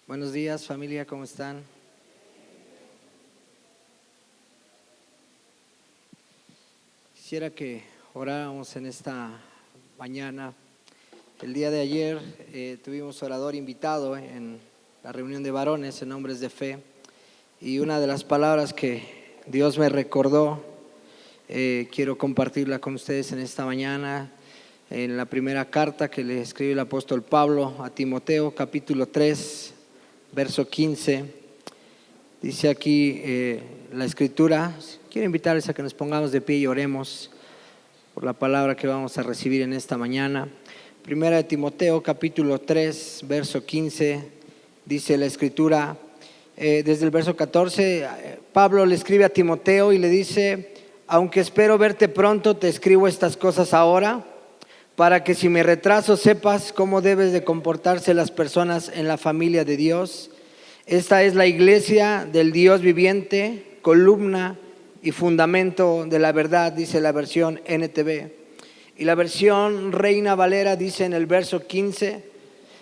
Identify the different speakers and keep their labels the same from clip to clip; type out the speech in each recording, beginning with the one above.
Speaker 1: Buenos días, familia, ¿cómo están? Quisiera que oráramos en esta mañana. El día de ayer tuvimos orador invitado en la reunión de varones en Hombres de Fe, y una de las palabras que Dios me recordó, quiero compartirla con ustedes en esta mañana, en la primera carta que le escribe el apóstol Pablo a Timoteo, capítulo 3, verso 15. Dice aquí la escritura. Quiero invitarles a que nos pongamos de pie y oremos por la palabra que vamos a recibir en esta mañana. Primera de Timoteo, capítulo 3, verso 15, dice la escritura, desde el verso 14, Pablo le escribe a Timoteo y le dice: aunque espero verte pronto, te escribo estas cosas ahora, para que si me retraso sepas cómo debes de comportarse las personas en la familia de Dios. Esta es la iglesia del Dios viviente, columna y fundamento de la verdad, dice la versión NTV. Y la versión Reina Valera dice en el verso 15,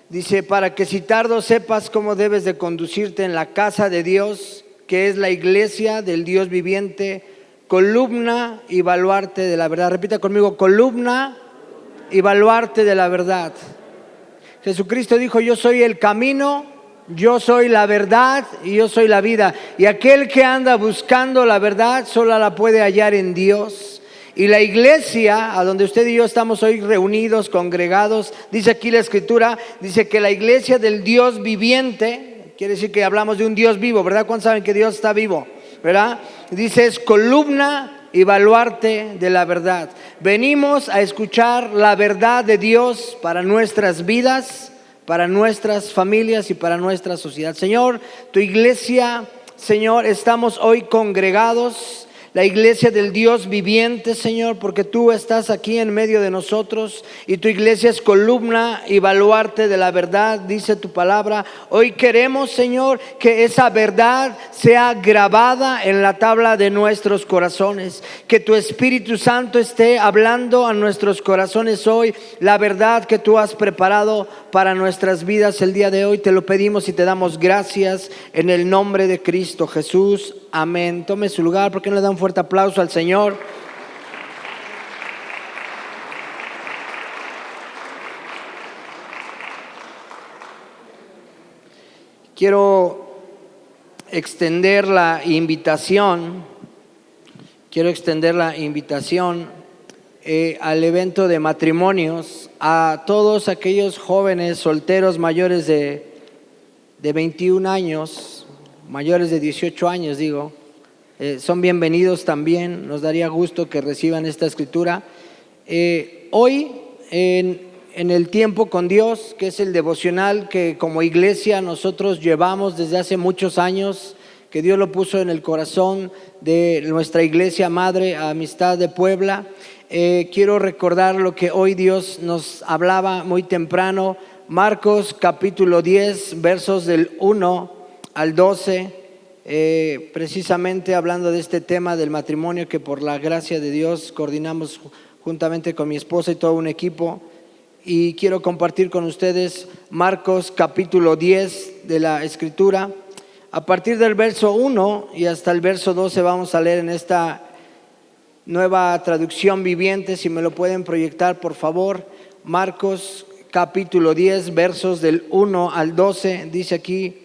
Speaker 1: dice: para que si tardo sepas cómo debes de conducirte en la casa de Dios, que es la iglesia del Dios viviente, columna y baluarte de la verdad. Repita conmigo: columna y baluarte de la verdad. Jesucristo dijo: yo soy el camino, yo soy la verdad y yo soy la vida. Y aquel que anda buscando la verdad solo la puede hallar en Dios. Y la iglesia a donde usted y yo estamos hoy reunidos, congregados, dice aquí la escritura, dice que la iglesia del Dios viviente, quiere decir que hablamos de un Dios vivo, ¿verdad? ¿Cuántos saben que Dios está vivo? ¿Verdad? Dice es columna y baluarte de la verdad. Venimos a escuchar la verdad de Dios para nuestras vidas, para nuestras familias y para nuestra sociedad. Señor, tu iglesia, Señor, estamos hoy congregados, la iglesia del Dios viviente, Señor, porque tú estás aquí en medio de nosotros y tu iglesia es columna y baluarte de la verdad, dice tu palabra. Hoy queremos, Señor, que esa verdad sea grabada en la tabla de nuestros corazones, que tu Espíritu Santo esté hablando a nuestros corazones hoy, la verdad que tú has preparado para nuestras vidas el día de hoy. Te lo pedimos y te damos gracias en el nombre de Cristo Jesús. Amén. Tome su lugar. ¿Por qué no le da un fuerte aplauso al Señor? Quiero extender la invitación al evento de matrimonios a todos aquellos jóvenes solteros mayores de 21 años, mayores de 18 años, digo. Son bienvenidos también. Nos daría gusto que reciban esta escritura. Hoy en el tiempo con Dios, que es el devocional que como iglesia nosotros llevamos desde hace muchos años, que Dios lo puso en el corazón de nuestra iglesia madre, Amistad de Puebla. Quiero recordar lo que hoy Dios nos hablaba muy temprano. Marcos capítulo 10, versos del 1 al 12, precisamente hablando de este tema del matrimonio que por la gracia de Dios coordinamos juntamente con mi esposa y todo un equipo. Y quiero compartir con ustedes Marcos capítulo 10 de la Escritura. A partir del verso 1 y hasta el verso 12 vamos a leer en esta nueva traducción viviente. Si me lo pueden proyectar, por favor. Marcos capítulo 10, versos del 1 al 12, dice aquí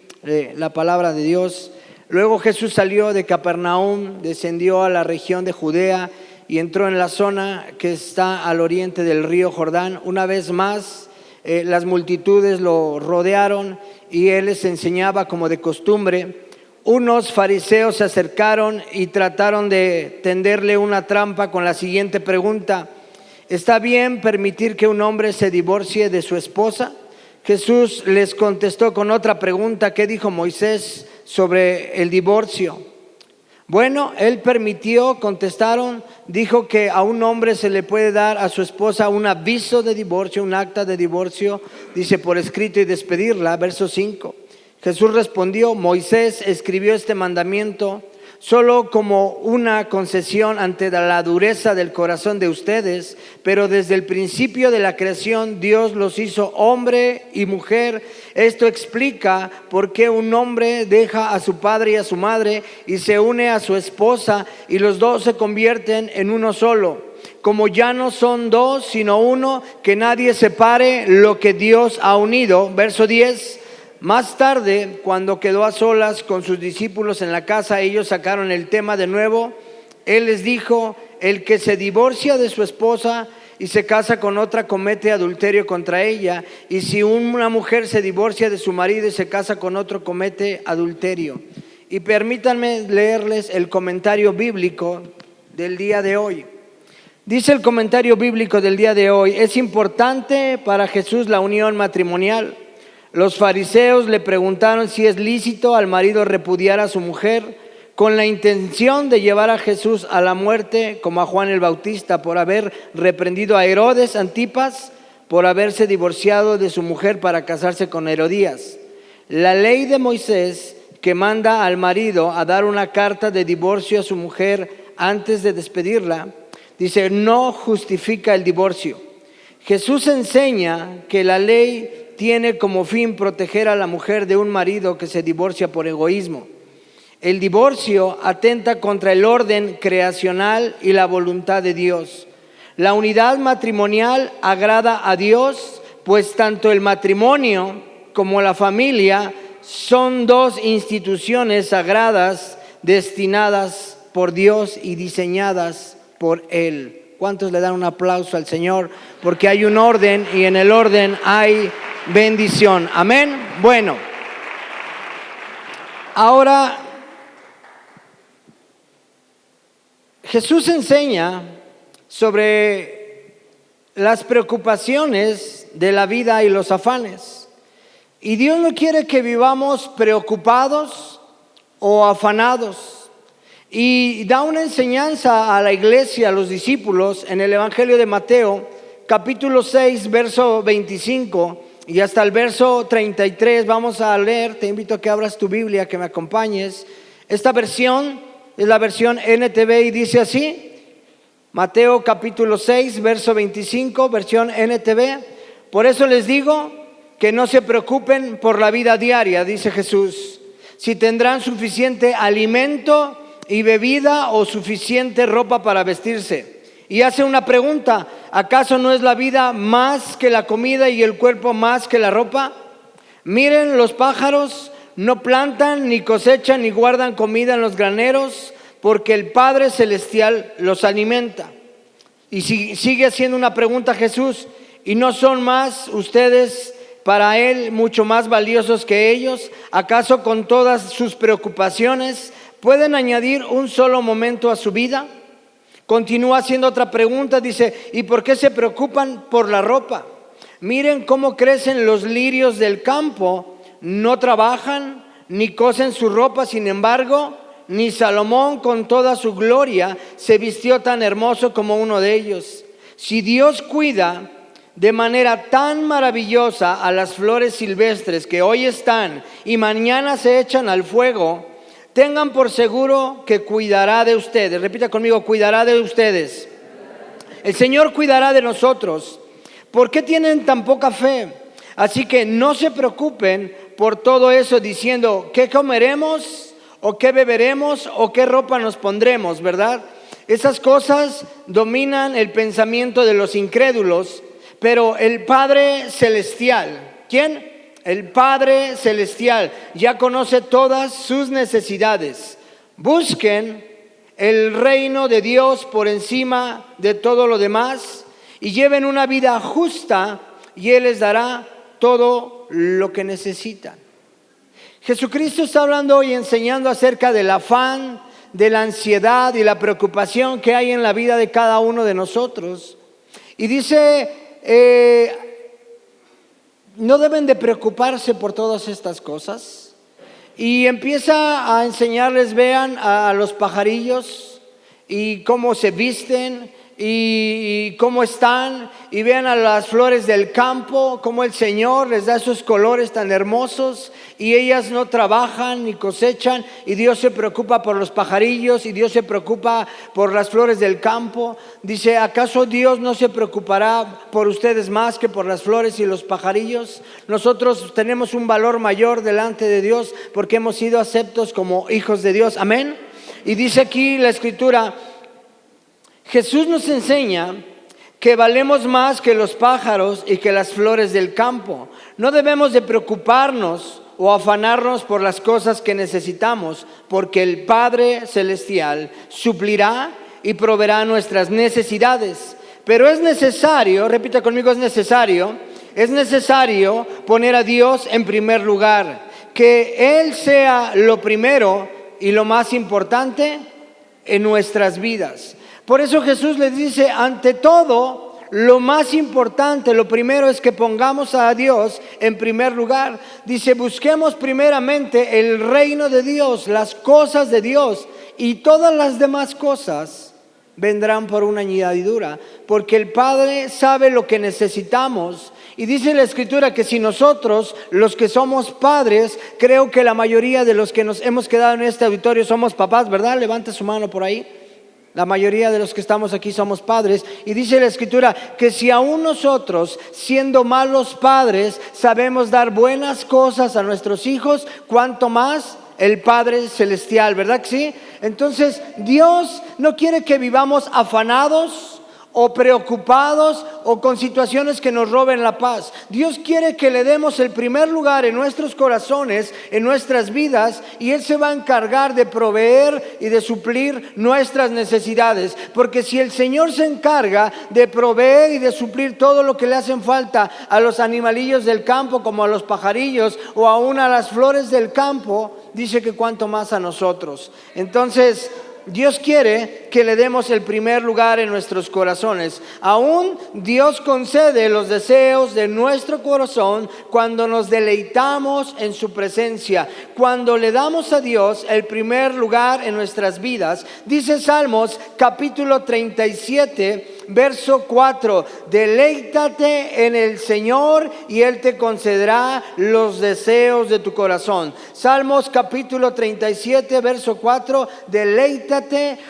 Speaker 1: la palabra de Dios. Luego Jesús salió de Capernaum, descendió a la región de Judea y entró en la zona que está al oriente del río Jordán. Una vez más, las multitudes lo rodearon y él les enseñaba como de costumbre. Unos fariseos se acercaron y trataron de tenderle una trampa con la siguiente pregunta: ¿está bien permitir que un hombre se divorcie de su esposa? Jesús les contestó con otra pregunta: ¿qué dijo Moisés sobre el divorcio? Bueno, él permitió, contestaron, dijo que a un hombre se le puede dar a su esposa un aviso de divorcio, un acta de divorcio, dice, por escrito, y despedirla. Verso 5. Jesús respondió: Moisés escribió este mandamiento solo como una concesión ante la dureza del corazón de ustedes, pero desde el principio de la creación Dios los hizo hombre y mujer. Esto explica por qué un hombre deja a su padre y a su madre y se une a su esposa y los dos se convierten en uno solo. Como ya no son dos sino uno, que nadie separe lo que Dios ha unido. Verso 10. Más tarde, cuando quedó a solas con sus discípulos en la casa, ellos sacaron el tema de nuevo. Él les dijo: el que se divorcia de su esposa y se casa con otra comete adulterio contra ella, y si una mujer se divorcia de su marido y se casa con otro, comete adulterio. Y permítanme leerles el comentario bíblico del día de hoy. Dice el comentario bíblico del día de hoy: es importante para Jesús la unión matrimonial. Los fariseos le preguntaron si es lícito al marido repudiar a su mujer, con la intención de llevar a Jesús a la muerte, como a Juan el Bautista, por haber reprendido a Herodes Antipas, por haberse divorciado de su mujer para casarse con Herodías. La ley de Moisés, que manda al marido a dar una carta de divorcio a su mujer antes de despedirla, dice, no justifica el divorcio. Jesús enseña que la ley tiene como fin proteger a la mujer de un marido que se divorcia por egoísmo. El divorcio atenta contra el orden creacional y la voluntad de Dios. La unidad matrimonial agrada a Dios, pues tanto el matrimonio como la familia son dos instituciones sagradas destinadas por Dios y diseñadas por Él. ¿Cuántos le dan un aplauso al Señor? Porque hay un orden y en el orden hay bendición. Amén. Bueno, ahora Jesús enseña sobre las preocupaciones de la vida y los afanes. Y Dios no quiere que vivamos preocupados o afanados. Y da una enseñanza a la iglesia, a los discípulos, en el Evangelio de Mateo, capítulo 6, verso 25 y hasta el verso 33. Vamos a leer, te invito a que abras tu Biblia, que me acompañes. Esta versión es la versión NTV y dice así: Mateo capítulo 6, verso 25, versión NTV. Por eso les digo que no se preocupen por la vida diaria, dice Jesús, si tendrán suficiente alimento y bebida o suficiente ropa para vestirse. Y hace una pregunta: ¿acaso no es la vida más que la comida y el cuerpo más que la ropa? Miren los pájaros, no plantan, ni cosechan, ni guardan comida en los graneros, porque el Padre Celestial los alimenta. Y sigue haciendo una pregunta Jesús: ¿y no son más ustedes para Él mucho más valiosos que ellos? ¿Acaso con todas sus preocupaciones pueden añadir un solo momento a su vida? Continúa haciendo otra pregunta, dice: ¿y por qué se preocupan por la ropa? Miren cómo crecen los lirios del campo, no trabajan ni cosen su ropa. Sin embargo, ni Salomón con toda su gloria se vistió tan hermoso como uno de ellos. Si Dios cuida de manera tan maravillosa a las flores silvestres que hoy están y mañana se echan al fuego, tengan por seguro que cuidará de ustedes. Repita conmigo: cuidará de ustedes. El Señor cuidará de nosotros. ¿Por qué tienen tan poca fe? Así que no se preocupen por todo eso diciendo: ¿qué comeremos? ¿O qué beberemos? ¿O qué ropa nos pondremos? ¿Verdad? Esas cosas dominan el pensamiento de los incrédulos, pero el Padre Celestial, ¿quién? El Padre Celestial ya conoce todas sus necesidades. Busquen el reino de Dios por encima de todo lo demás y lleven una vida justa y Él les dará todo lo que necesitan. Jesucristo está hablando hoy, enseñando acerca del afán, de la ansiedad y la preocupación que hay en la vida de cada uno de nosotros. Y dice, no deben de preocuparse por todas estas cosas. Y empieza a enseñarles, vean a los pajarillos y cómo se visten y cómo están, y vean a las flores del campo, cómo el Señor les da esos colores tan hermosos, y ellas no trabajan ni cosechan, y Dios se preocupa por los pajarillos, y Dios se preocupa por las flores del campo. Dice, ¿acaso Dios no se preocupará por ustedes más que por las flores y los pajarillos? Nosotros tenemos un valor mayor delante de Dios porque hemos sido aceptos como hijos de Dios. Amén. Y dice aquí la Escritura, Jesús nos enseña que valemos más que los pájaros y que las flores del campo. No debemos de preocuparnos o afanarnos por las cosas que necesitamos, porque el Padre Celestial suplirá y proveerá nuestras necesidades. Pero es necesario, repita conmigo, es necesario poner a Dios en primer lugar, que Él sea lo primero y lo más importante en nuestras vidas. Por eso Jesús les dice, ante todo, lo más importante, lo primero es que pongamos a Dios en primer lugar. Dice, busquemos primeramente el reino de Dios, las cosas de Dios, y todas las demás cosas vendrán por una añadidura, porque el Padre sabe lo que necesitamos. Y dice la Escritura que si nosotros, los que somos padres, creo que la mayoría de los que nos hemos quedado en este auditorio somos papás, ¿verdad? Levante su mano por ahí. La mayoría de los que estamos aquí somos padres. Y dice la Escritura que si aún nosotros, siendo malos padres, sabemos dar buenas cosas a nuestros hijos, ¿cuánto más el Padre Celestial? ¿Verdad que sí? Entonces Dios no quiere que vivamos afanados o preocupados o con situaciones que nos roben la paz. Dios quiere que le demos el primer lugar en nuestros corazones, en nuestras vidas, y Él se va a encargar de proveer y de suplir nuestras necesidades. Porque si el Señor se encarga de proveer y de suplir todo lo que le hacen falta a los animalillos del campo, como a los pajarillos o aún a las flores del campo, dice que cuánto más a nosotros. Entonces Dios quiere que le demos el primer lugar en nuestros corazones. Aún Dios concede los deseos de nuestro corazón cuando nos deleitamos en su presencia, cuando le damos a Dios el primer lugar en nuestras vidas. Dice Salmos capítulo 37, verso 4, deleítate en el Señor y Él te concederá los deseos de tu corazón. Salmos capítulo 37, verso 4, deleítate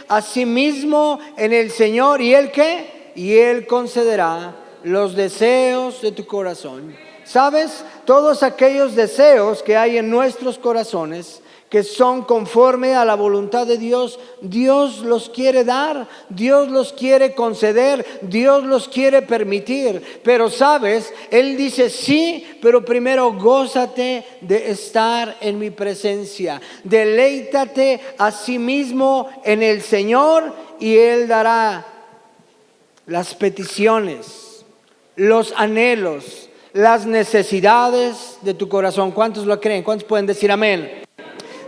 Speaker 1: a sí mismo en el Señor y Él ¿qué? Y Él concederá los deseos de tu corazón. ¿Sabes? Todos aquellos deseos que hay en nuestros corazones que son conforme a la voluntad de Dios, Dios los quiere dar, Dios los quiere conceder, Dios los quiere permitir. Pero sabes, Él dice sí, pero primero gózate de estar en mi presencia. Deleítate a sí mismo en el Señor y Él dará las peticiones, los anhelos, las necesidades de tu corazón. ¿Cuántos lo creen? ¿Cuántos pueden decir amén?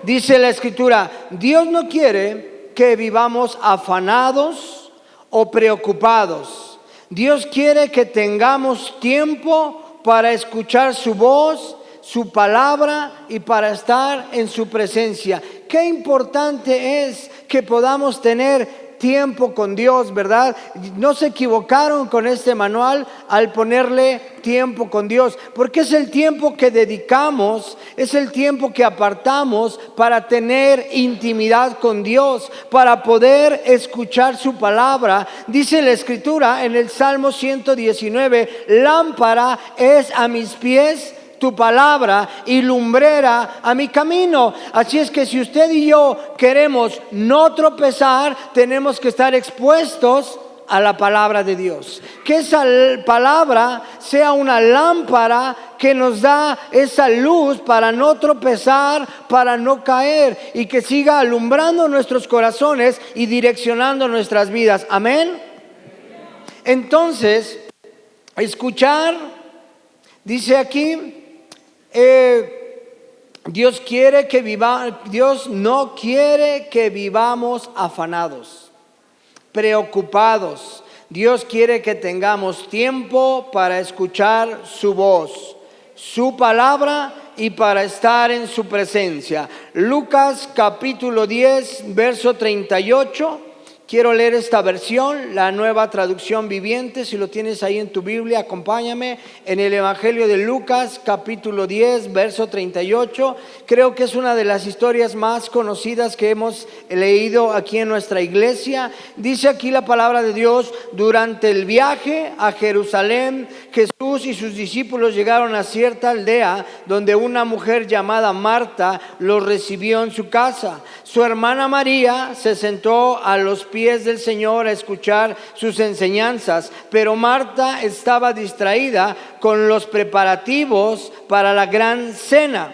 Speaker 1: Dice la Escritura, Dios no quiere que vivamos afanados o preocupados. Dios quiere que tengamos tiempo para escuchar su voz, su palabra y para estar en su presencia. Qué importante es que podamos tener tiempo con Dios, ¿verdad? No se equivocaron con este manual al ponerle tiempo con Dios, porque es el tiempo que dedicamos, es el tiempo que apartamos para tener intimidad con Dios, para poder escuchar su palabra. Dice la Escritura en el Salmo 119, lámpara es a mis pies tu palabra y lumbrera a mi camino. Así es que si usted y yo queremos no tropezar, tenemos que estar expuestos a la palabra de Dios. Que esa palabra sea una lámpara que nos da esa luz para no tropezar, para no caer, y que siga alumbrando nuestros corazones y direccionando nuestras vidas. Amén. Entonces, escuchar, dice aquí, Dios no quiere que vivamos afanados, preocupados. Dios quiere que tengamos tiempo para escuchar su voz, su palabra y para estar en su presencia. Lucas capítulo 10, verso 38. Quiero leer esta versión, la Nueva Traducción Viviente. Si lo tienes ahí en tu Biblia, acompáñame en el Evangelio de Lucas, capítulo 10, verso 38. Creo que es una de las historias más conocidas que hemos leído aquí en nuestra iglesia. Dice aquí la palabra de Dios: durante el viaje a Jerusalén, Jesús y sus discípulos llegaron a cierta aldea donde una mujer llamada Marta los recibió en su casa. Su hermana María se sentó a los pies del Señor a escuchar sus enseñanzas, pero Marta estaba distraída con los preparativos para la gran cena.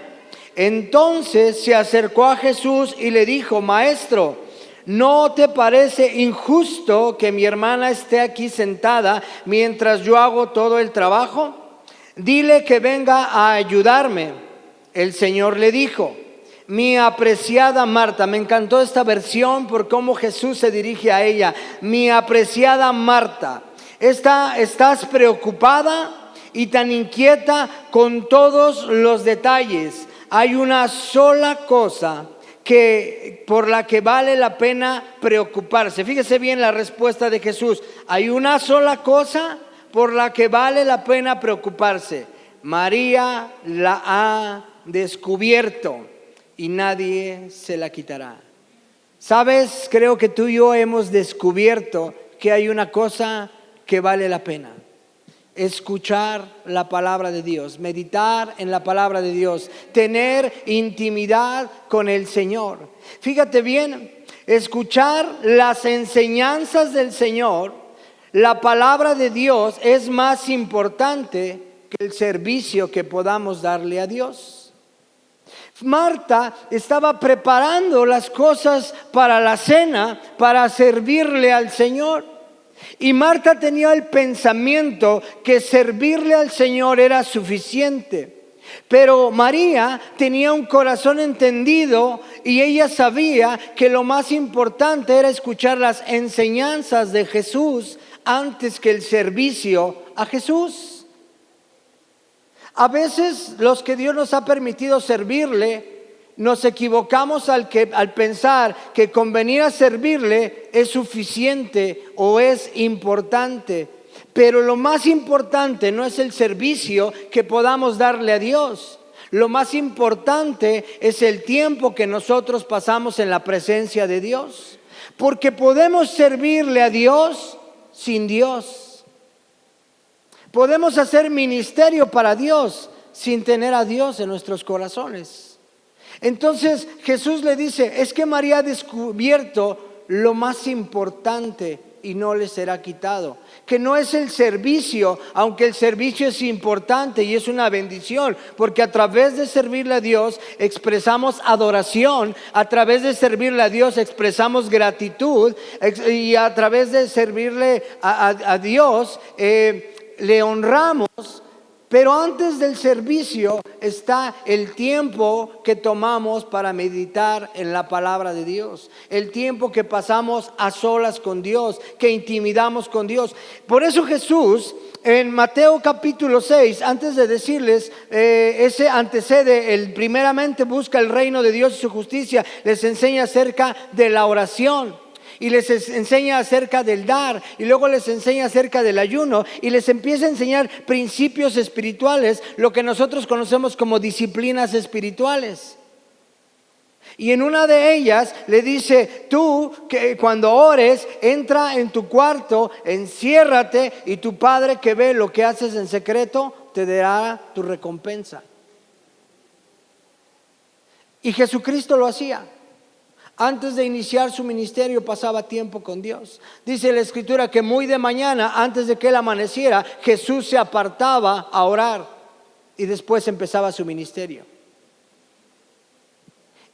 Speaker 1: Entonces se acercó a Jesús y le dijo: Maestro, ¿no te parece injusto que mi hermana esté aquí sentada mientras yo hago todo el trabajo? Dile que venga a ayudarme. El Señor le dijo: mi apreciada Marta. Me encantó esta versión por cómo Jesús se dirige a ella. Mi apreciada Marta, estás preocupada y tan inquieta con todos los detalles. Hay una sola cosa por la que vale la pena preocuparse. Fíjese bien la respuesta de Jesús. Hay una sola cosa por la que vale la pena preocuparse. María la ha descubierto y nadie se la quitará. ¿Sabes? Creo que tú y yo hemos descubierto que hay una cosa que vale la pena: escuchar la palabra de Dios, meditar en la palabra de Dios, tener intimidad con el Señor. Fíjate bien, escuchar las enseñanzas del Señor, la palabra de Dios, es más importante que el servicio que podamos darle a Dios. Marta estaba preparando las cosas para la cena, para servirle al Señor. Y Marta tenía el pensamiento que servirle al Señor era suficiente. Pero María tenía un corazón entendido y ella sabía que lo más importante era escuchar las enseñanzas de Jesús antes que el servicio a Jesús. A veces los que Dios nos ha permitido servirle, nos equivocamos al pensar que con venir a servirle es suficiente o es importante. Pero lo más importante no es el servicio que podamos darle a Dios. Lo más importante es el tiempo que nosotros pasamos en la presencia de Dios. Porque podemos servirle a Dios sin Dios. Podemos hacer ministerio para Dios sin tener a Dios en nuestros corazones. Entonces Jesús le dice: es que María ha descubierto lo más importante y no le será quitado. Que no es el servicio, aunque el servicio es importante y es una bendición, porque a través de servirle a Dios expresamos adoración, a través de servirle a Dios expresamos gratitud, y a través de servirle a Dios le honramos. Pero antes del servicio está el tiempo que tomamos para meditar en la palabra de Dios, el tiempo que pasamos a solas con Dios, que intimidamos con Dios. Por eso Jesús en Mateo capítulo 6, antes de decirles, ese antecede, el primeramente busca el reino de Dios y su justicia, les enseña acerca de la oración. Y les enseña acerca del dar, y luego les enseña acerca del ayuno, y les empieza a enseñar principios espirituales, lo que nosotros conocemos como disciplinas espirituales. Y en una de ellas le dice: tú que cuando ores, entra en tu cuarto, enciérrate, y tu Padre que ve lo que haces en secreto te dará tu recompensa. Y Jesucristo lo hacía. Antes de iniciar su ministerio pasaba tiempo con Dios. Dice la Escritura que muy de mañana, antes de que él amaneciera, Jesús se apartaba a orar y después empezaba su ministerio.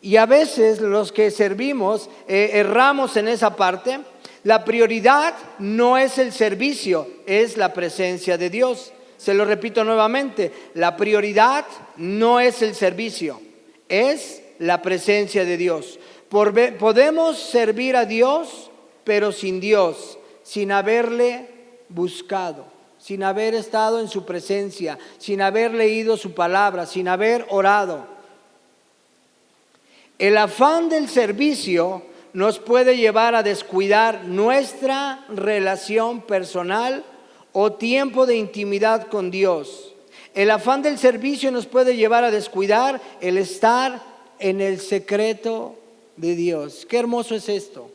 Speaker 1: Y a veces los que servimos erramos en esa parte. La prioridad no es el servicio, es la presencia de Dios. Se lo repito nuevamente, la prioridad no es el servicio, es la presencia de Dios. Podemos servir a Dios, pero sin Dios, sin haberle buscado, sin haber estado en su presencia, sin haber leído su palabra, sin haber orado. El afán del servicio nos puede llevar a descuidar nuestra relación personal o tiempo de intimidad con Dios. El afán del servicio nos puede llevar a descuidar el estar en el secreto de Dios. Qué hermoso es esto,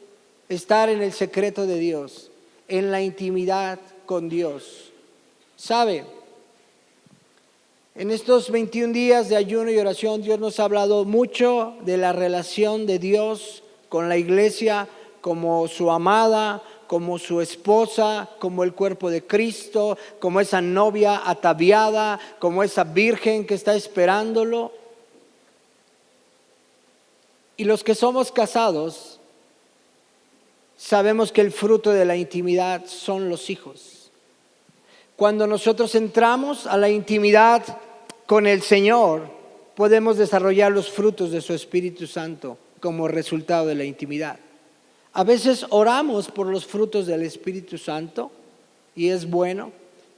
Speaker 1: estar en el secreto de Dios, en la intimidad con Dios. ¿Sabe? En estos 21 días de ayuno y oración, Dios nos ha hablado mucho de la relación de Dios con la iglesia como su amada, como su esposa, como el cuerpo de Cristo, como esa novia ataviada, como esa virgen que está esperándolo. Y los que somos casados, sabemos que el fruto de la intimidad son los hijos. Cuando nosotros entramos a la intimidad con el Señor, podemos desarrollar los frutos de su Espíritu Santo como resultado de la intimidad. A veces oramos por los frutos del Espíritu Santo y es bueno,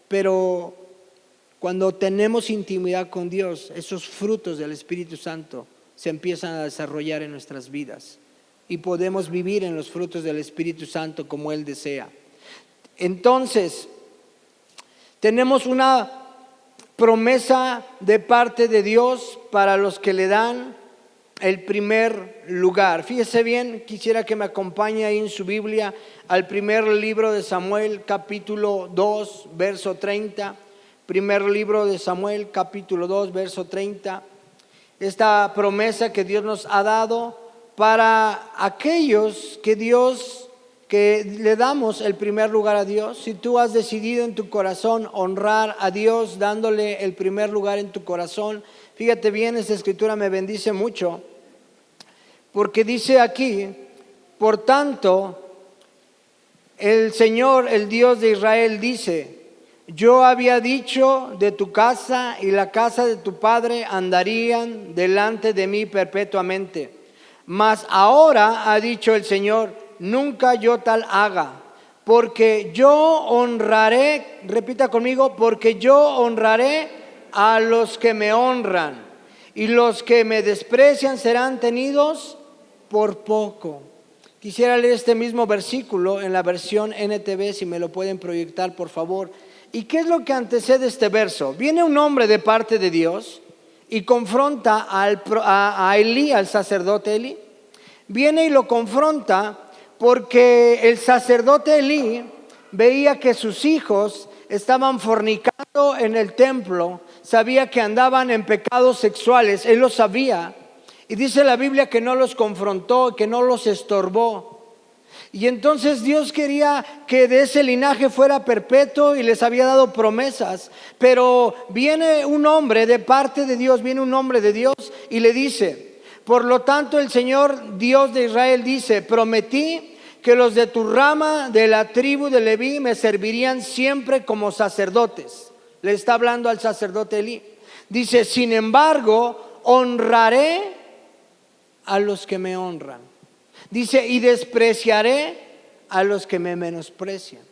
Speaker 1: pero cuando tenemos intimidad con Dios, esos frutos del Espíritu Santo se empiezan a desarrollar en nuestras vidas y podemos vivir en los frutos del Espíritu Santo como Él desea. Entonces, tenemos una promesa de parte de Dios para los que le dan el primer lugar. Fíjese bien, quisiera que me acompañe ahí en su Biblia al primer libro de Samuel, capítulo 2, verso 30. Primer libro de Samuel, capítulo 2, verso 30. Esta promesa que Dios nos ha dado para aquellos que le damos el primer lugar a Dios. Si tú has decidido en tu corazón honrar a Dios dándole el primer lugar en tu corazón, fíjate bien, esta escritura me bendice mucho, porque dice aquí: por tanto, el Señor, el Dios de Israel, dice: yo había dicho, de tu casa y la casa de tu padre andarían delante de mí perpetuamente. Mas ahora ha dicho el Señor: nunca yo tal haga, porque yo honraré, repita conmigo, porque yo honraré a los que me honran, y los que me desprecian serán tenidos por poco. Quisiera leer este mismo versículo en la versión NTV, si me lo pueden proyectar, por favor. ¿Y qué es lo que antecede este verso? Viene un hombre de parte de Dios y confronta a Elí, al sacerdote Elí. Viene y lo confronta porque el sacerdote Elí veía que sus hijos estaban fornicando en el templo, sabía que andaban en pecados sexuales, él lo sabía. Y dice la Biblia que no los confrontó, que no los estorbó. Y entonces Dios quería que de ese linaje fuera perpetuo y les había dado promesas. Pero viene un hombre de parte de Dios, viene un hombre de Dios y le dice: por lo tanto, el Señor Dios de Israel dice: prometí que los de tu rama de la tribu de Leví me servirían siempre como sacerdotes. Le está hablando al sacerdote Elí. Dice: sin embargo, honraré a los que me honran. Dice: y despreciaré a los que me menosprecian.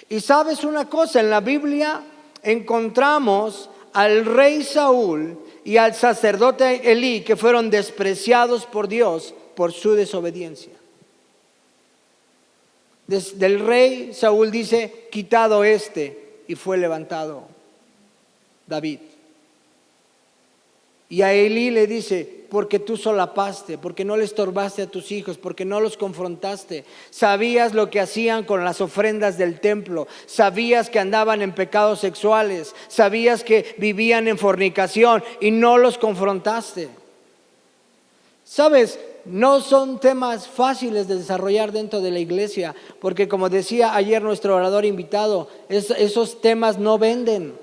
Speaker 1: Y sabes una cosa, en la Biblia encontramos al rey Saúl y al sacerdote Elí, que fueron despreciados por Dios por su desobediencia. Del rey Saúl dice: quitado y fue levantado David. Y a Elí le dice: porque tú solapaste, porque no le estorbaste a tus hijos, porque no los confrontaste. Sabías lo que hacían con las ofrendas del templo, sabías que andaban en pecados sexuales, sabías que vivían en fornicación y no los confrontaste. ¿Sabes? No son temas fáciles de desarrollar dentro de la iglesia, porque como decía ayer nuestro orador invitado, esos temas no venden,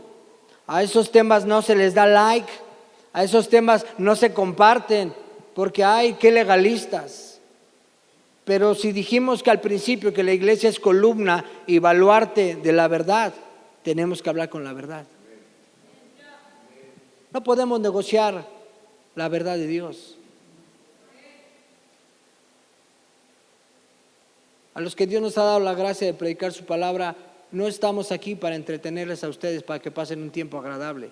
Speaker 1: a esos temas no se les da like, a esos temas no se comparten, porque hay que legalistas. Pero si dijimos que al principio que la iglesia es columna y baluarte de la verdad, tenemos que hablar con la verdad. No podemos negociar la verdad de Dios. A los que Dios nos ha dado la gracia de predicar su palabra, no estamos aquí para entretenerles a ustedes, para que pasen un tiempo agradable.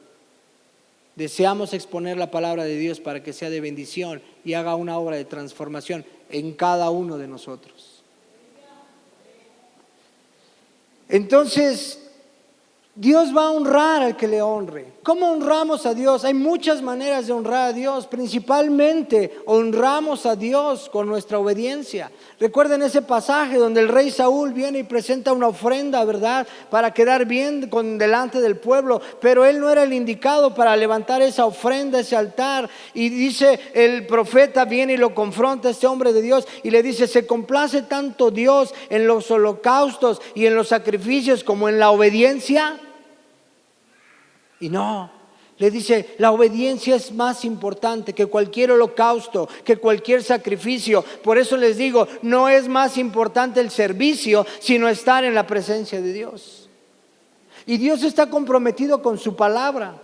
Speaker 1: Deseamos exponer la palabra de Dios para que sea de bendición y haga una obra de transformación en cada uno de nosotros. Entonces, Dios va a honrar al que le honre. ¿Cómo honramos a Dios? Hay muchas maneras de honrar a Dios. Principalmente honramos a Dios con nuestra obediencia. Recuerden ese pasaje donde el rey Saúl viene y presenta una ofrenda, ¿verdad? Para quedar bien delante del pueblo. Pero él no era el indicado para levantar esa ofrenda, ese altar. Y dice, el profeta viene y lo confronta a este hombre de Dios y le dice: ¿se complace tanto Dios en los holocaustos y en los sacrificios como en la obediencia? Y no, le dice, la obediencia es más importante que cualquier holocausto, que cualquier sacrificio. Por eso les digo, no es más importante el servicio, sino estar en la presencia de Dios. Y Dios está comprometido con su palabra.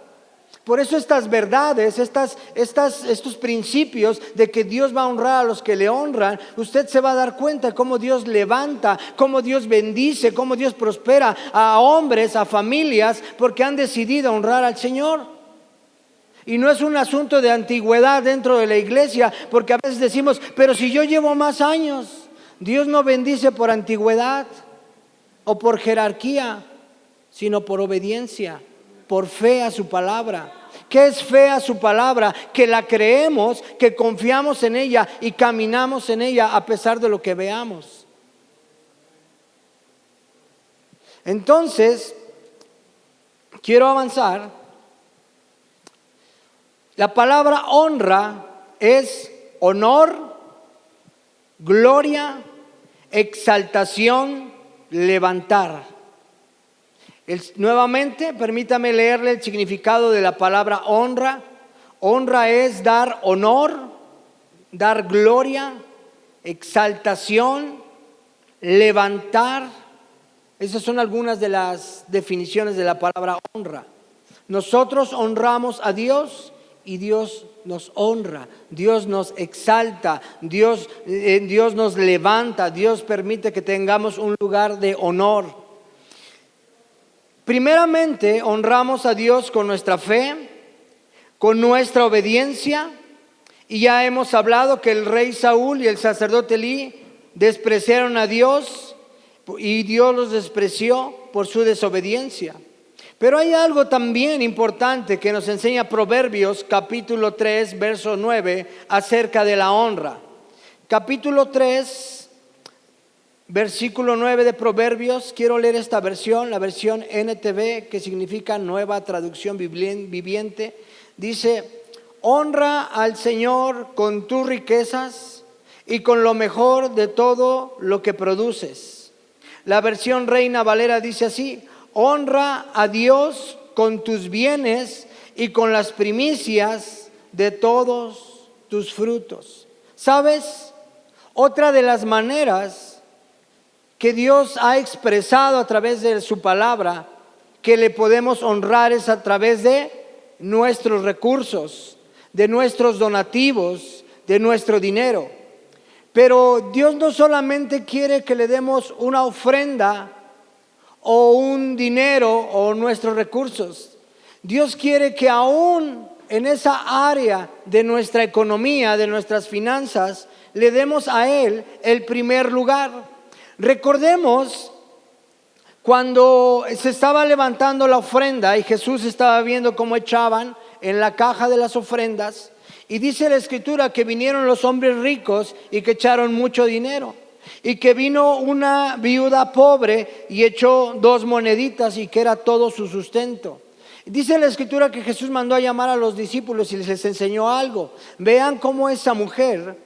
Speaker 1: Por eso estas verdades, estos principios de que Dios va a honrar a los que le honran, usted se va a dar cuenta cómo Dios levanta, cómo Dios bendice, cómo Dios prospera a hombres, a familias, porque han decidido honrar al Señor. Y no es un asunto de antigüedad dentro de la iglesia, porque a veces decimos, pero si yo llevo más años. Dios no bendice por antigüedad o por jerarquía, sino por obediencia, por fe a su palabra. ¿Qué es fe a su palabra? Que la creemos, que confiamos en ella y caminamos en ella a pesar de lo que veamos. Entonces, quiero avanzar. La palabra honra es honor, gloria, exaltación, levantar. Nuevamente, permítame leerle el significado de la palabra honra. Honra es dar honor, dar gloria, exaltación, levantar. Esas son algunas de las definiciones de la palabra honra. Nosotros honramos a Dios y Dios nos honra, Dios nos exalta, Dios nos levanta, Dios permite que tengamos un lugar de honor. Primeramente, honramos a Dios con nuestra fe, con nuestra obediencia. Y ya hemos hablado que el rey Saúl y el sacerdote Elí despreciaron a Dios y Dios los despreció por su desobediencia. Pero hay algo también importante que nos enseña Proverbios capítulo 3, verso 9 acerca de la honra. Capítulo 3, versículo 9 de Proverbios. Quiero leer esta versión, la versión NTV, que significa Nueva Traducción Viviente. Dice: honra al Señor con tus riquezas y con lo mejor de todo lo que produces. La versión Reina Valera dice así: honra a Dios con tus bienes y con las primicias de todos tus frutos. ¿Sabes? Otra de las maneras que Dios ha expresado a través de su palabra que le podemos honrar es a través de nuestros recursos, de nuestros donativos, de nuestro dinero. Pero Dios no solamente quiere que le demos una ofrenda o un dinero o nuestros recursos. Dios quiere que aún en esa área de nuestra economía, de nuestras finanzas, le demos a Él el primer lugar. Recordemos cuando se estaba levantando la ofrenda y Jesús estaba viendo cómo echaban en la caja de las ofrendas, y dice la Escritura que vinieron los hombres ricos y que echaron mucho dinero, y que vino una viuda pobre y echó 2 moneditas y que era todo su sustento. Dice la Escritura que Jesús mandó a llamar a los discípulos y les enseñó algo. Vean cómo esa mujer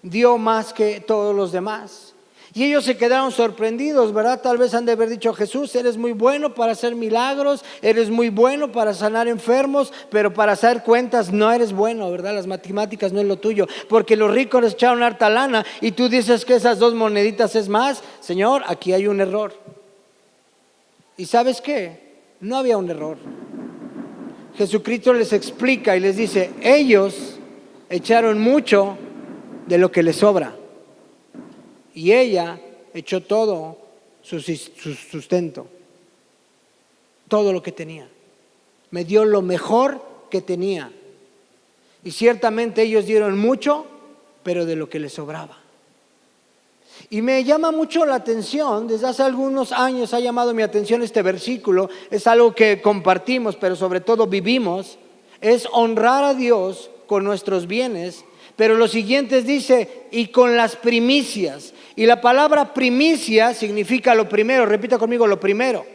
Speaker 1: dio más que todos los demás. Y ellos se quedaron sorprendidos, ¿verdad? Tal vez han de haber dicho: Jesús, eres muy bueno para hacer milagros, eres muy bueno para sanar enfermos, pero para hacer cuentas no eres bueno, ¿verdad? Las matemáticas no es lo tuyo, porque los ricos les echaron harta lana y tú dices que esas 2 moneditas es más. Señor, aquí hay un error. ¿Y sabes qué? No había un error. Jesucristo les explica y les dice: ellos echaron mucho de lo que les sobra. Y ella echó todo su sustento, todo lo que tenía. Me dio lo mejor que tenía. Y ciertamente ellos dieron mucho, pero de lo que les sobraba. Y me llama mucho la atención, desde hace algunos años ha llamado mi atención este versículo, es algo que compartimos, pero sobre todo vivimos, es honrar a Dios con nuestros bienes, pero lo siguiente dice, y con las primicias. Y la palabra primicia significa lo primero, repita conmigo, lo primero.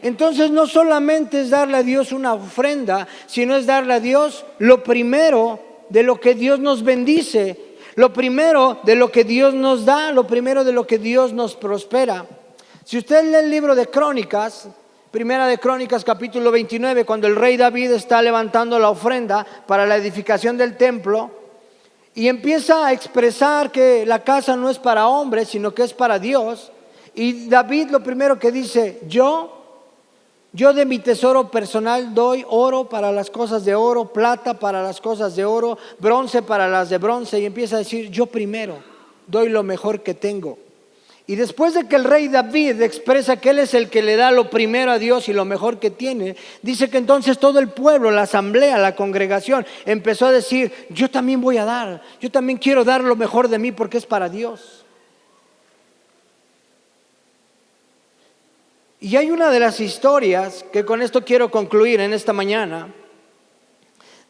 Speaker 1: Entonces no solamente es darle a Dios una ofrenda, sino es darle a Dios lo primero de lo que Dios nos bendice, lo primero de lo que Dios nos da, lo primero de lo que Dios nos prospera. Si usted lee el libro de Crónicas, Primera de Crónicas capítulo 29, cuando el rey David está levantando la ofrenda para la edificación del templo y empieza a expresar que la casa no es para hombres, sino que es para Dios. Y David lo primero que dice, yo de mi tesoro personal doy oro para las cosas de oro, plata para las cosas de oro, bronce para las de bronce. Y empieza a decir, yo primero doy lo mejor que tengo. Y después de que el rey David expresa que él es el que le da lo primero a Dios y lo mejor que tiene, dice que entonces todo el pueblo, la asamblea, la congregación empezó a decir, yo también voy a dar, yo también quiero dar lo mejor de mí porque es para Dios. Y hay una de las historias que con esto quiero concluir en esta mañana.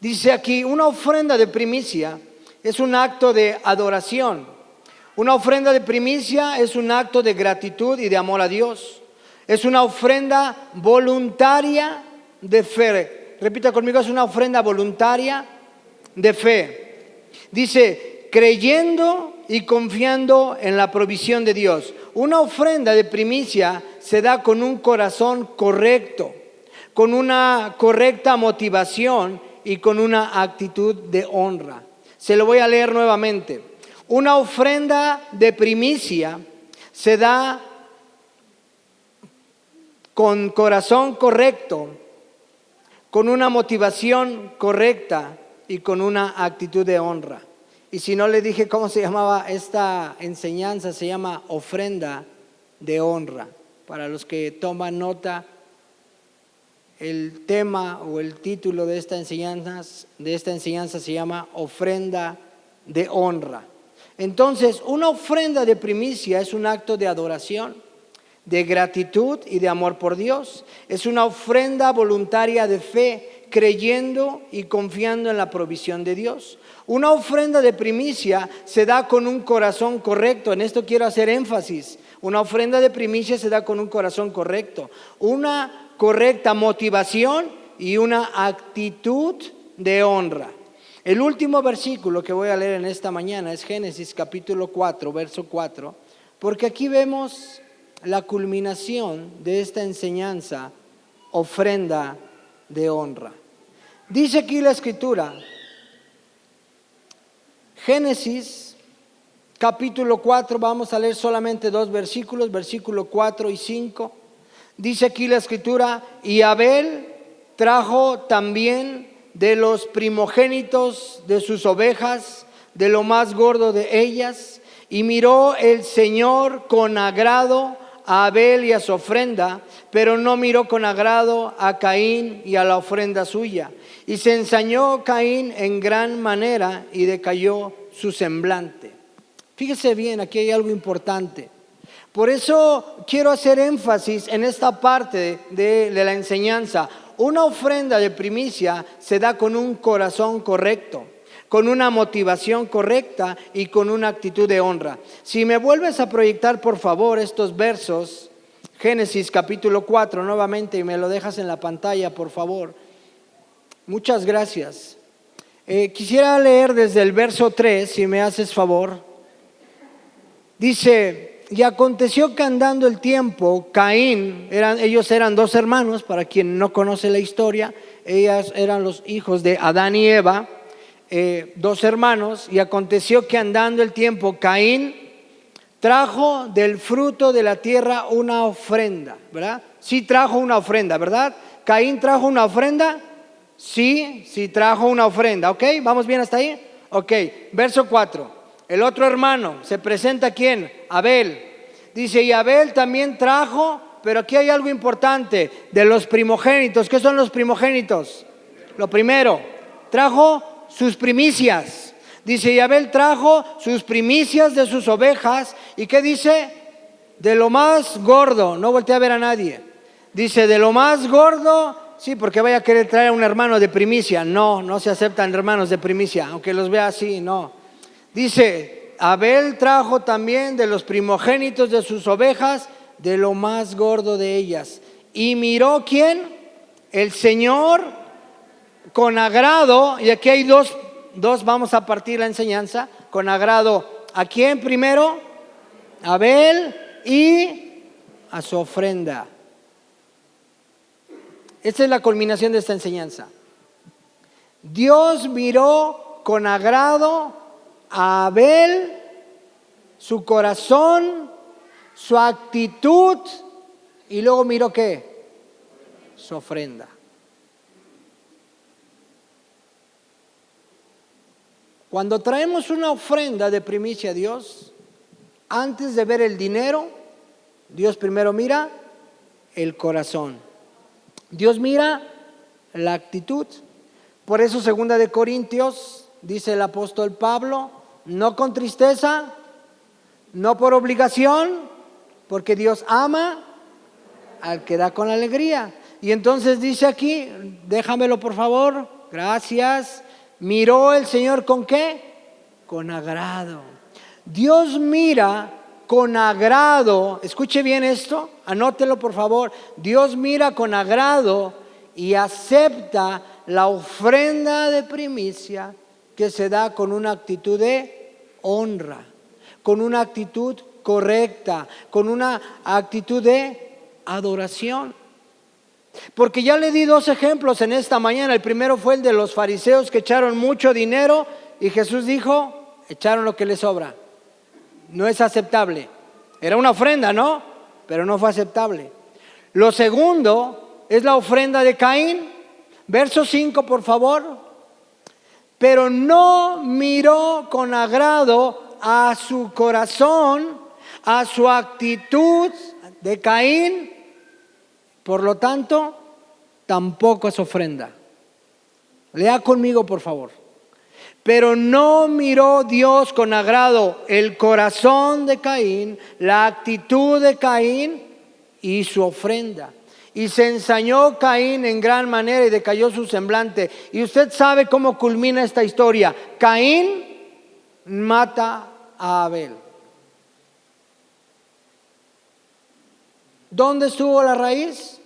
Speaker 1: Dice aquí, una ofrenda de primicia es un acto de adoración. Una ofrenda de primicia es un acto de gratitud y de amor a Dios. Es una ofrenda voluntaria de fe. Repita conmigo, es una ofrenda voluntaria de fe. Dice, creyendo y confiando en la provisión de Dios. Una ofrenda de primicia se da con un corazón correcto, con una correcta motivación y con una actitud de honra. Se lo voy a leer nuevamente. Una ofrenda de primicia se da con corazón correcto, con una motivación correcta y con una actitud de honra. Y si no le dije cómo se llamaba esta enseñanza, se llama ofrenda de honra. Para los que toman nota, el tema o el título de esta enseñanza se llama ofrenda de honra. Entonces, una ofrenda de primicia es un acto de adoración, de gratitud y de amor por Dios. Es una ofrenda voluntaria de fe, creyendo y confiando en la provisión de Dios. Una ofrenda de primicia se da con un corazón correcto. En esto quiero hacer énfasis. Una ofrenda de primicia se da con un corazón correcto, una correcta motivación y una actitud de honra. El último versículo que voy a leer en esta mañana es Génesis capítulo 4, verso 4, porque aquí vemos la culminación de esta enseñanza, ofrenda de honra. Dice aquí la escritura, Génesis capítulo 4, vamos a leer solamente dos versículos, versículo 4 y 5. Dice aquí la escritura, y Abel trajo también de los primogénitos de sus ovejas, de lo más gordo de ellas, y miró el Señor con agrado a Abel y a su ofrenda, pero no miró con agrado a Caín y a la ofrenda suya. Y se ensañó Caín en gran manera y decayó su semblante. Fíjese bien, aquí hay algo importante. Por eso quiero hacer énfasis en esta parte de la enseñanza. Una ofrenda de primicia se da con un corazón correcto, con una motivación correcta y con una actitud de honra. Si me vuelves a proyectar, por favor, estos versos, Génesis capítulo 4 nuevamente, y me lo dejas en la pantalla, por favor. Muchas gracias. Quisiera leer desde el verso 3, si me haces favor. Dice, y aconteció que andando el tiempo, Caín, ellos eran dos hermanos, para quien no conoce la historia, ellos eran los hijos de Adán y Eva, dos hermanos, y aconteció que andando el tiempo, Caín trajo del fruto de la tierra una ofrenda, ¿verdad? Sí trajo una ofrenda, ¿verdad? Caín trajo una ofrenda, sí trajo una ofrenda, ¿ok? ¿Vamos bien hasta ahí? Ok, verso 4. El otro hermano, se presenta ¿quién? Abel. Dice, y Abel también trajo, pero aquí hay algo importante, de los primogénitos. ¿Qué son los primogénitos? Lo primero, trajo sus primicias. Dice, y Abel trajo sus primicias de sus ovejas. ¿Y qué dice? De lo más gordo. No voltea a ver a nadie. Dice, de lo más gordo. Sí, porque vaya a querer traer a un hermano de primicia. No, no se aceptan hermanos de primicia, aunque los vea así, no. Dice, Abel trajo también de los primogénitos de sus ovejas, de lo más gordo de ellas. Y miró, ¿quién? El Señor con agrado, y aquí hay dos, vamos a partir la enseñanza, con agrado. ¿A quién primero? Abel y a su ofrenda. Esta es la culminación de esta enseñanza. Dios miró con agrado a Abel, su corazón, su actitud, y luego miró ¿qué? Su ofrenda. Cuando traemos una ofrenda de primicia a Dios, antes de ver el dinero, Dios primero mira el corazón. Dios mira la actitud. Por eso 2 de Corintios dice el apóstol Pablo, no con tristeza, no por obligación, porque Dios ama al que da con alegría. Y entonces dice aquí, déjamelo por favor, gracias. Miró el Señor ¿con qué? Con agrado. Dios mira con agrado, escuche bien esto, anótelo por favor. Dios mira con agrado y acepta la ofrenda de primicia que se da con una actitud de honra, con una actitud correcta, con una actitud de adoración. Porque ya le di 2 ejemplos en esta mañana. El primero fue el de los fariseos que echaron mucho dinero y Jesús dijo, echaron lo que les sobra. No es aceptable. Era una ofrenda, ¿no? Pero no fue aceptable. Lo segundo es la ofrenda de Caín. Verso 5, por favor. Pero no miró con agrado a su corazón, a su actitud de Caín. Por lo tanto, tampoco es ofrenda. Lea conmigo, por favor. Pero no miró Dios con agrado el corazón de Caín, la actitud de Caín y su ofrenda. Y se ensañó Caín en gran manera y decayó su semblante. Y usted sabe cómo culmina esta historia. Caín mata a Abel. ¿Dónde estuvo la raíz?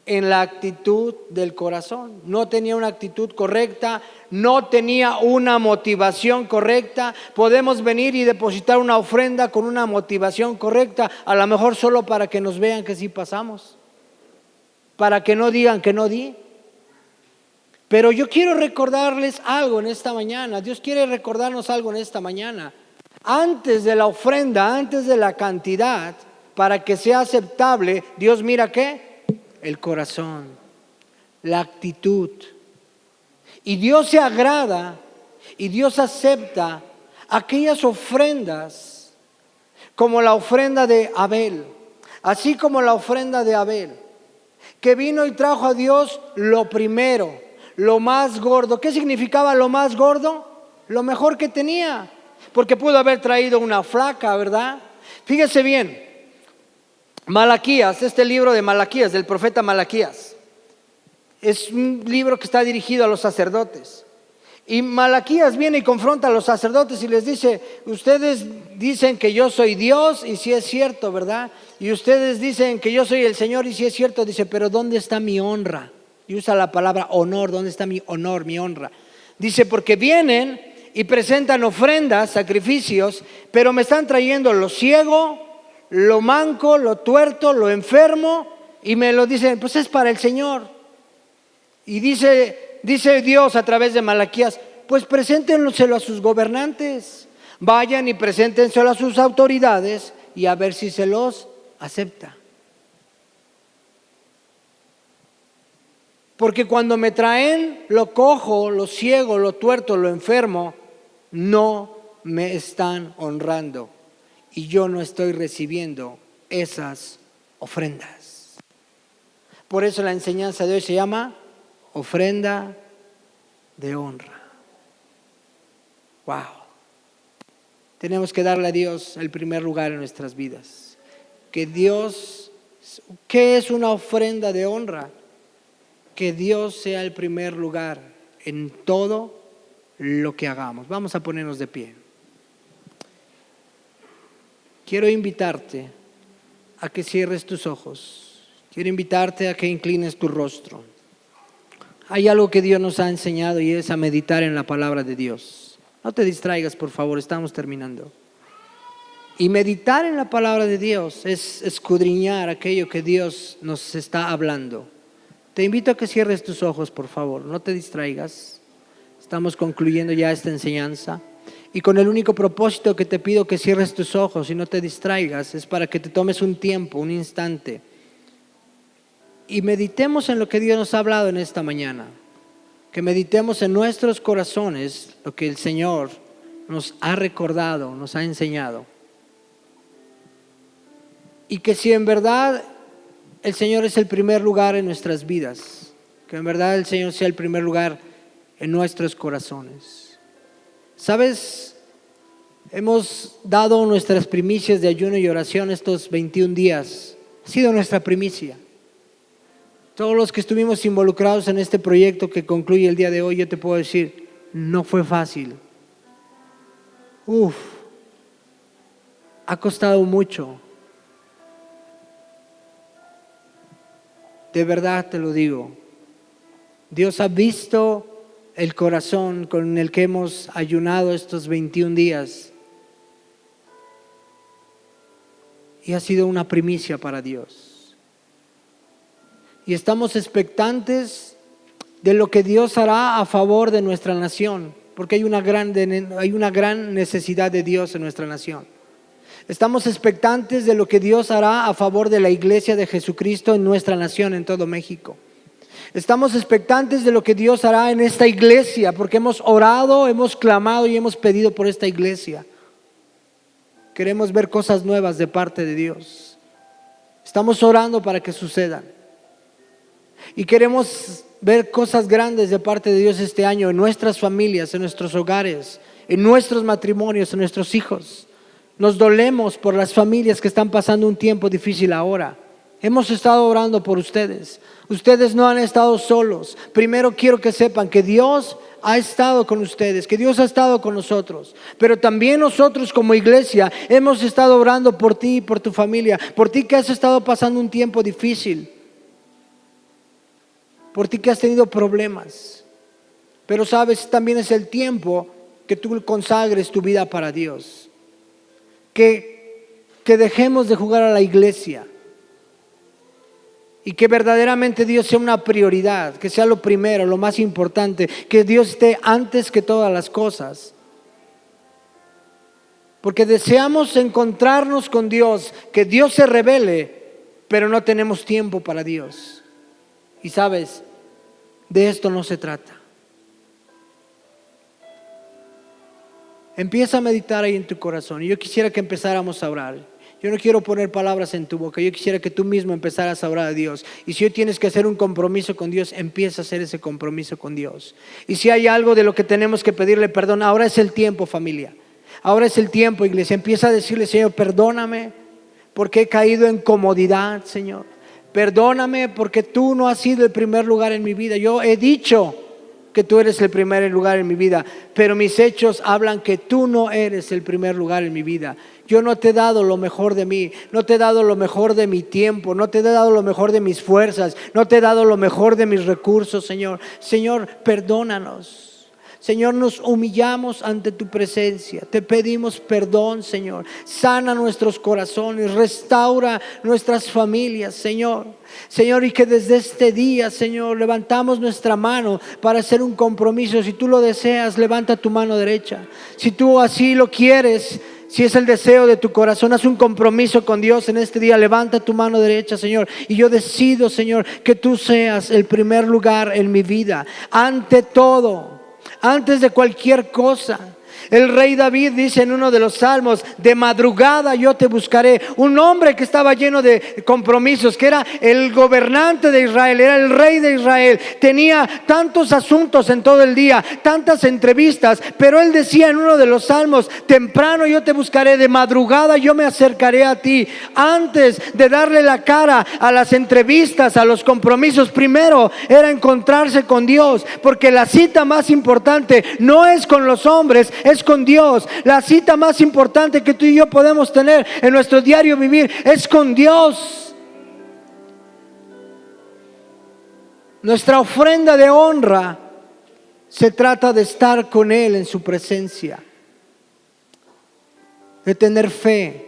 Speaker 1: En la actitud del corazón. No tenía una actitud correcta, no tenía una motivación correcta. Podemos venir y depositar una ofrenda con una motivación correcta, a lo mejor solo para que nos vean que sí pasamos, para que no digan que no di. Pero yo quiero recordarles algo en esta mañana. Dios quiere recordarnos algo en esta mañana. Antes de la ofrenda, antes de la cantidad, para que sea aceptable, Dios mira ¿qué? El corazón, la actitud. Y Dios se agrada y Dios acepta aquellas ofrendas como la ofrenda de Abel, así como la ofrenda de Abel, que vino y trajo a Dios lo primero, lo más gordo. ¿Qué significaba lo más gordo? Lo mejor que tenía, porque pudo haber traído una flaca, ¿verdad? Fíjese bien. Malaquías, este libro de Malaquías, del profeta Malaquías, es un libro que está dirigido a los sacerdotes. Y Malaquías viene y confronta a los sacerdotes y les dice, ustedes dicen que yo soy Dios, y sí es cierto, ¿verdad? Y ustedes dicen que yo soy el Señor, y sí es cierto. Dice, pero ¿dónde está mi honra? Y usa la palabra honor. ¿Dónde está mi honor, mi honra? Dice, porque vienen y presentan ofrendas, sacrificios, pero me están trayendo lo ciego, lo manco, lo tuerto, lo enfermo, y me lo dicen, pues es para el Señor. Y dice Dios a través de Malaquías, pues preséntenselo a sus gobernantes, vayan y preséntenselo a sus autoridades y a ver si se los acepta. Porque cuando me traen lo cojo, lo ciego, lo tuerto, lo enfermo, no me están honrando. Y yo no estoy recibiendo esas ofrendas. Por eso la enseñanza de hoy se llama ofrenda de honra. Wow. Tenemos que darle a Dios el primer lugar en nuestras vidas. ¿Qué es una ofrenda de honra? Que Dios sea el primer lugar en todo lo que hagamos. Vamos a ponernos de pie. Quiero invitarte a que cierres tus ojos. Quiero invitarte a que inclines tu rostro. Hay algo que Dios nos ha enseñado y es a meditar en la palabra de Dios. No te distraigas, por favor, estamos terminando. Y meditar en la palabra de Dios es escudriñar aquello que Dios nos está hablando. Te invito a que cierres tus ojos, por favor, no te distraigas. Estamos concluyendo ya esta enseñanza. Y con el único propósito que te pido que cierres tus ojos y no te distraigas es para que te tomes un tiempo, un instante. Y meditemos en lo que Dios nos ha hablado en esta mañana. Que meditemos en nuestros corazones lo que el Señor nos ha recordado, nos ha enseñado. Y que si en verdad el Señor es el primer lugar en nuestras vidas, que en verdad el Señor sea el primer lugar en nuestros corazones. ¿Sabes? Hemos dado nuestras primicias de ayuno y oración estos 21 días. Ha sido nuestra primicia. Todos los que estuvimos involucrados en este proyecto que concluye el día de hoy, yo te puedo decir, no fue fácil. Ha costado mucho. De verdad te lo digo. Dios ha visto el corazón con el que hemos ayunado estos 21 días. Y ha sido una primicia para Dios. Y estamos expectantes de lo que Dios hará a favor de nuestra nación, porque hay una gran necesidad de Dios en nuestra nación. Estamos expectantes de lo que Dios hará a favor de la iglesia de Jesucristo en nuestra nación, en todo México. Estamos expectantes de lo que Dios hará en esta iglesia, porque hemos orado, hemos clamado y hemos pedido por esta iglesia. Queremos ver cosas nuevas de parte de Dios. Estamos orando para que sucedan. Y queremos ver cosas grandes de parte de Dios este año en nuestras familias, en nuestros hogares, en nuestros matrimonios, en nuestros hijos. Nos dolemos por las familias que están pasando un tiempo difícil ahora. Hemos estado orando por ustedes. Ustedes no han estado solos. Primero quiero que sepan que Dios ha estado con ustedes, que Dios ha estado con nosotros. Pero también nosotros como iglesia hemos estado orando por ti y por tu familia. Por ti que has estado pasando un tiempo difícil. Por ti que has tenido problemas. Pero sabes, también es el tiempo que tú consagres tu vida para Dios. Que dejemos de jugar a la iglesia. Y que verdaderamente Dios sea una prioridad, que sea lo primero, lo más importante, que Dios esté antes que todas las cosas. Porque deseamos encontrarnos con Dios, que Dios se revele, pero no tenemos tiempo para Dios. Y sabes, de esto no se trata. Empieza a meditar ahí en tu corazón. Y yo quisiera que empezáramos a orar. Yo no quiero poner palabras en tu boca. Yo quisiera que tú mismo empezaras a orar a Dios. Y si hoy tienes que hacer un compromiso con Dios, empieza a hacer ese compromiso con Dios. Y si hay algo de lo que tenemos que pedirle perdón, ahora es el tiempo, familia. Ahora es el tiempo, iglesia. Empieza a decirle, Señor, perdóname porque he caído en comodidad, Señor. Perdóname porque tú no has sido el primer lugar en mi vida. Yo he dicho que tú eres el primer lugar en mi vida, pero mis hechos hablan que tú no eres el primer lugar en mi vida. Yo no te he dado lo mejor de mí, no te he dado lo mejor de mi tiempo, no te he dado lo mejor de mis fuerzas, no te he dado lo mejor de mis recursos, Señor. Señor, perdónanos. Señor, nos humillamos ante tu presencia. Te pedimos perdón, Señor. Sana nuestros corazones, restaura nuestras familias, Señor. Señor, y que desde este día, Señor, levantamos nuestra mano para hacer un compromiso. Si tú lo deseas, levanta tu mano derecha. Si tú así lo quieres, si es el deseo de tu corazón, haz un compromiso con Dios en este día. Levanta tu mano derecha, Señor. Y yo decido, Señor, que tú seas el primer lugar en mi vida. Ante todo, antes de cualquier cosa, El rey David dice en uno de los salmos: de madrugada yo te buscaré. Un hombre que estaba lleno de compromisos, que era el gobernante de Israel, era el rey de Israel, tenía tantos asuntos en todo el día, tantas entrevistas, pero él decía en uno de los salmos: temprano yo te buscaré, de madrugada yo me acercaré a ti. Antes de darle la cara a las entrevistas, a los compromisos, primero era encontrarse con Dios, porque la cita más importante no es con los hombres, es con Dios. La cita más importante que tú y yo podemos tener en nuestro diario vivir es con Dios. Nuestra ofrenda de honra se trata de estar con Él en su presencia, de tener fe,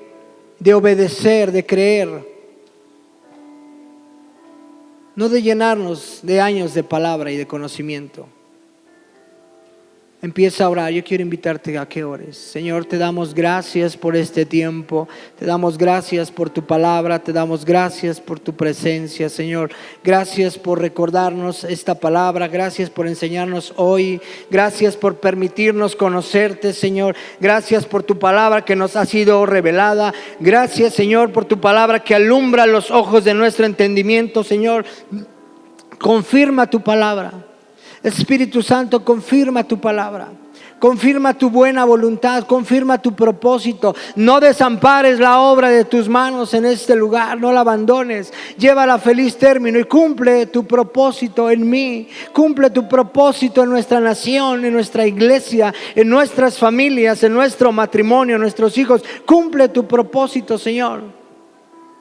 Speaker 1: de obedecer, de creer, no de llenarnos de años de palabra y de conocimiento. Empieza a orar. Yo quiero invitarte a que ores. Señor, te damos gracias por este tiempo. Te damos gracias por tu palabra. Te damos gracias por tu presencia, Señor. Gracias por recordarnos esta palabra. Gracias por enseñarnos hoy. Gracias por permitirnos conocerte, Señor. Gracias por tu palabra que nos ha sido revelada. Gracias, Señor, por tu palabra que alumbra los ojos de nuestro entendimiento, Señor. Confirma tu palabra. Espíritu Santo, confirma tu palabra, confirma tu buena voluntad, confirma tu propósito. No desampares la obra de tus manos en este lugar, no la abandones. Llévala a feliz término y cumple tu propósito en mí, cumple tu propósito en nuestra nación, en nuestra iglesia, en nuestras familias, en nuestro matrimonio, en nuestros hijos. Cumple tu propósito, Señor.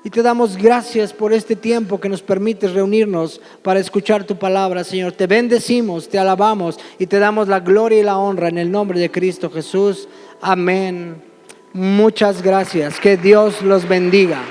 Speaker 1: Y te damos gracias por este tiempo que nos permites reunirnos para escuchar tu palabra, Señor. Te bendecimos, te alabamos y te damos la gloria y la honra en el nombre de Cristo Jesús. Amén. Muchas gracias. Que Dios los bendiga.